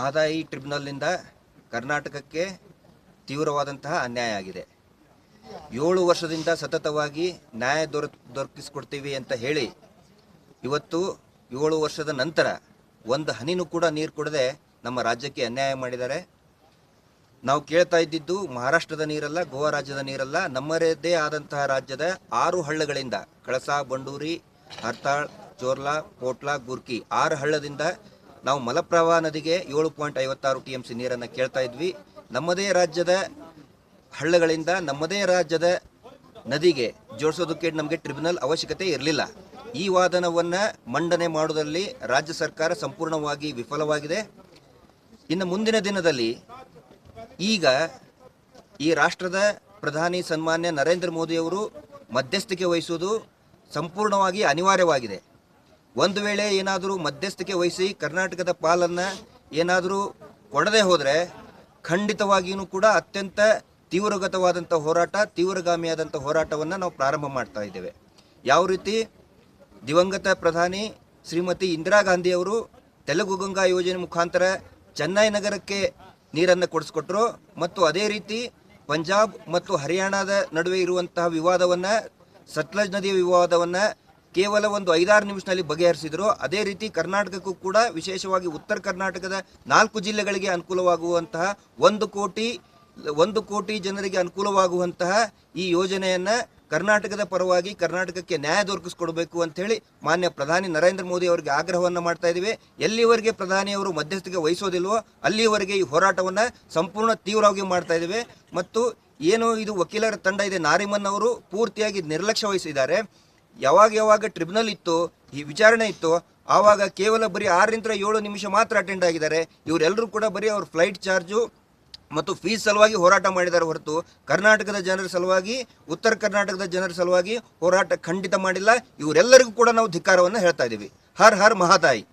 ಮಹದಾಯಿ ಟ್ರಿಬ್ಯುನಲ್ನಿಂದ ಕರ್ನಾಟಕಕ್ಕೆ ತೀವ್ರವಾದಂತಹ ಅನ್ಯಾಯ ಆಗಿದೆ. 7 ವರ್ಷದಿಂದ ಸತತವಾಗಿ ನ್ಯಾಯ ದೊರಕಿಸ್ಕೊಡ್ತೀವಿ ಅಂತ ಹೇಳಿ ಇವತ್ತು 7 ವರ್ಷದ ನಂತರ ಒಂದು ಹನಿನೂ ಕೂಡ ನೀರು ಕೊಡದೆ ನಮ್ಮ ರಾಜ್ಯಕ್ಕೆ ಅನ್ಯಾಯ ಮಾಡಿದ್ದಾರೆ. ನಾವು ಕೇಳ್ತಾ ಇದ್ದಿದ್ದು ಮಹಾರಾಷ್ಟ್ರದ ನೀರಲ್ಲ, ಗೋವಾ ರಾಜ್ಯದ ನೀರಲ್ಲ, ನಮ್ಮದೇ ಆದಂತಹ ರಾಜ್ಯದ 6 ಹಳ್ಳಗಳಿಂದ ಕಳಸಾ, ಬಂಡೂರಿ, ಹರ್ತಾಳ್, ಚೋರ್ಲಾ, ಪೋಟ್ಲಾ, ಗುರ್ಕಿ 6 ಹಳ್ಳದಿಂದ ನಾವು ಮಲಪ್ರಭಾ ನದಿಗೆ 7.56 TMC ನೀರನ್ನು ಕೇಳ್ತಾ ಇದ್ವಿ. ನಮ್ಮದೇ ರಾಜ್ಯದ ಹಳ್ಳಗಳಿಂದ ನಮ್ಮದೇ ರಾಜ್ಯದ ನದಿಗೆ ಜೋಡಿಸೋದಕ್ಕೆ ನಮಗೆ ಟ್ರಿಬ್ಯುನಲ್ ಅವಶ್ಯಕತೆ ಇರಲಿಲ್ಲ. ಈ ವಾದನವನ್ನು ಮಂಡನೆ ಮಾಡುವುದರಲ್ಲಿ ರಾಜ್ಯ ಸರ್ಕಾರ ಸಂಪೂರ್ಣವಾಗಿ ವಿಫಲವಾಗಿದೆ. ಇನ್ನು ಮುಂದಿನ ದಿನದಲ್ಲಿ ಈಗ ಈ ರಾಷ್ಟ್ರದ ಪ್ರಧಾನಿ ಸನ್ಮಾನ್ಯ ನರೇಂದ್ರ ಮೋದಿಯವರು ಮಧ್ಯಸ್ಥಿಕೆ ವಹಿಸುವುದು ಸಂಪೂರ್ಣವಾಗಿ ಅನಿವಾರ್ಯವಾಗಿದೆ. ಒಂದು ವೇಳೆ ಏನಾದರೂ ಮಧ್ಯಸ್ಥಿಕೆ ವಹಿಸಿ ಕರ್ನಾಟಕದ ಪಾಲನ್ನು ಏನಾದರೂ ಕೊಡದೆ ಹೋದರೆ ಖಂಡಿತವಾಗಿಯೂ ಕೂಡ ಅತ್ಯಂತ ತೀವ್ರಗತವಾದಂಥ ಹೋರಾಟ, ತೀವ್ರಗಾಮಿಯಾದಂಥ ಹೋರಾಟವನ್ನು ನಾವು ಪ್ರಾರಂಭ ಮಾಡ್ತಾ ಇದ್ದೇವೆ. ಯಾವ ರೀತಿ ದಿವಂಗತ ಪ್ರಧಾನಿ ಶ್ರೀಮತಿ ಇಂದಿರಾ ಗಾಂಧಿಯವರು ತೆಲುಗು ಗಂಗಾ ಯೋಜನೆ ಮುಖಾಂತರ ಚೆನ್ನೈ ನಗರಕ್ಕೆ ನೀರನ್ನು ಕೊಡಿಸ್ಕೊಟ್ರು ಮತ್ತು ಅದೇ ರೀತಿ ಪಂಜಾಬ್ ಮತ್ತು ಹರಿಯಾಣದ ನಡುವೆ ಇರುವಂತಹ ವಿವಾದವನ್ನು, ಸಟ್ಲಜ್ ನದಿಯ ವಿವಾದವನ್ನು ಕೇವಲ ಒಂದು 5-6 ನಿಮಿಷದಲ್ಲಿ ಬಗೆಹರಿಸಿದರು. ಅದೇ ರೀತಿ ಕರ್ನಾಟಕಕ್ಕೂ ಕೂಡ ವಿಶೇಷವಾಗಿ ಉತ್ತರ ಕರ್ನಾಟಕದ 4 ಜಿಲ್ಲೆಗಳಿಗೆ ಅನುಕೂಲವಾಗುವಂತಹ 1 ಕೋಟಿ ಜನರಿಗೆ ಅನುಕೂಲವಾಗುವಂತಹ ಈ ಯೋಜನೆಯನ್ನು ಕರ್ನಾಟಕದ ಪರವಾಗಿ ಕರ್ನಾಟಕಕ್ಕೆ ನ್ಯಾಯ ದೊರಕಿಸ್ಕೊಡ್ಬೇಕು ಅಂತೇಳಿ ಮಾನ್ಯ ಪ್ರಧಾನಿ ನರೇಂದ್ರ ಮೋದಿ ಅವರಿಗೆ ಆಗ್ರಹವನ್ನು ಮಾಡ್ತಾ ಇದ್ದೀವಿ. ಎಲ್ಲಿವರೆಗೆ ಪ್ರಧಾನಿಯವರು ಮಧ್ಯಸ್ಥಿಕೆ ವಹಿಸೋದಿಲ್ವೋ ಅಲ್ಲಿವರೆಗೆ ಈ ಹೋರಾಟವನ್ನು ಸಂಪೂರ್ಣ ತೀವ್ರವಾಗಿ ಮಾಡ್ತಾ ಇದ್ದೀವಿ. ಮತ್ತು ಏನು ಇದು ವಕೀಲರ ತಂಡ ಇದೆ, ನಾರಿಮನ್ ಅವರು ಪೂರ್ತಿಯಾಗಿ ನಿರ್ಲಕ್ಷ್ಯ ವಹಿಸಿದ್ದಾರೆ. ಯಾವಾಗ ಟ್ರಿಬ್ಯುನಲ್ ಇತ್ತು, ಈ ವಿಚಾರಣೆ ಇತ್ತು, ಆವಾಗ ಕೇವಲ ಬರೀ 6ರಿಂದ 7 ನಿಮಿಷ ಮಾತ್ರ ಅಟೆಂಡ್ ಆಗಿದ್ದಾರೆ. ಇವರೆಲ್ಲರೂ ಕೂಡ ಬರೀ ಅವ್ರ ಫ್ಲೈಟ್ ಚಾರ್ಜು ಮತ್ತು ಫೀಸ್ ಸಲುವಾಗಿ ಹೋರಾಟ ಮಾಡಿದ್ದಾರೆ ಹೊರತು ಕರ್ನಾಟಕದ ಜನರ ಸಲುವಾಗಿ, ಉತ್ತರ ಕರ್ನಾಟಕದ ಜನರ ಸಲುವಾಗಿ ಹೋರಾಟ ಖಂಡಿತ ಮಾಡಿಲ್ಲ. ಇವರೆಲ್ಲರಿಗೂ ಕೂಡ ನಾವು ಧಿಕ್ಕಾರವನ್ನು ಹೇಳ್ತಾ ಇದ್ದೀವಿ. ಹರ್ ಹರ್ ಮಹಾತಾಯಿ.